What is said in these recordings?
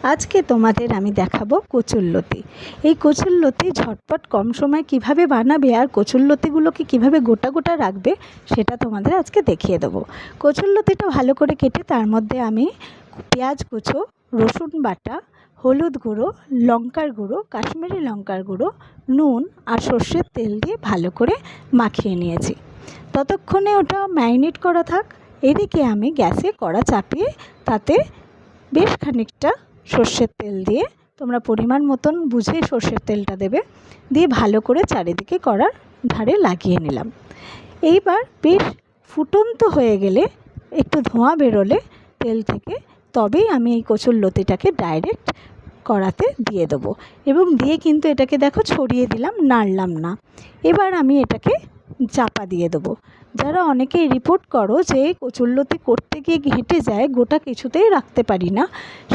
আজকে তোমাদের আমি দেখাবো কচুরলতি। এই কচুরলতি ঝটপট কম সময় কিভাবে বানাবে আর কচুরলতিগুলোকে কিভাবে গোটা গোটা রাখবে সেটা তোমাদের আজকে দেখিয়ে দেবো। কচুরলতিটা ভালো করে কেটে তার মধ্যে আমি পেঁয়াজ কুচো, রসুন বাটা, হলুদ গুঁড়ো, লঙ্কার গুঁড়ো, কাশ্মীরি লঙ্কার গুঁড়ো, নুন আর সর্ষের তেল দিয়ে ভালো করে মাখিয়ে নিয়েছি। ততক্ষণে ওটা ম্যারিনেট করা থাক। এদিকে আমি গ্যাসে কড়া চাপিয়ে তাতে বেশ খানিকটা সর্ষের তেল দিয়ে, তোমরা পরিমাণ মতন বুঝে সর্ষের তেলটা দেবে, দিয়ে ভালো করে চারিদিকে কড়ার ধারে লাগিয়ে নিলাম। এইবার বেশ ফুটন্ত হয়ে গেলে, একটু ধোঁয়া বেরোলে তেল থেকে, তবেই আমি এই কচুরলতিটাকে ডাইরেক্ট কড়াতে দিয়ে দেবো এবং দিয়ে কিন্তু এটাকে দেখো ছড়িয়ে দিলাম, নাড়লাম না। এবার আমি এটাকে চাপা দিয়ে দেবো। যারা অনেকেই রিপোর্ট করো যে কচুরলতি করতে গিয়ে ঘেঁটে যায়, গোটা কিছুতেই রাখতে পারি না,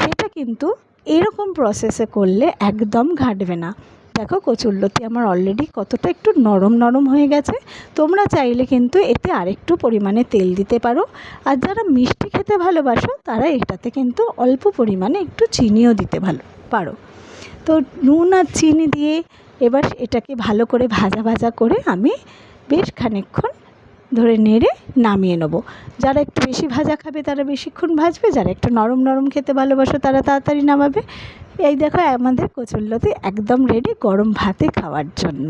সেটা কিন্তু এরকম প্রসেসে করলে একদম ঘাঁটবে না। দেখো কচুরলতি আমার অলরেডি কতটা একটু নরম নরম হয়ে গেছে। তোমরা চাইলে কিন্তু এতে আরেকটু পরিমাণে তেল দিতে পারো, আর যারা মিষ্টি খেতে ভালোবাসো তারা এটাতে কিন্তু অল্প পরিমাণে একটু চিনিও দিতে পারো। তো নুন আর চিনি দিয়ে এবার এটাকে ভালো করে ভাজা ভাজা করে আমি বেশ খানিকক্ষণ ধরে নেড়ে নামিয়ে নেবো। যারা একটু বেশি ভাজা খাবে তারা বেশিক্ষণ ভাজবে, যারা একটু নরম নরম খেতে ভালোবাসো তারা তাড়াতাড়ি নামাবে। এই দেখো আমাদের কচুরলতি একদম রেডি গরম ভাতে খাওয়ার জন্য।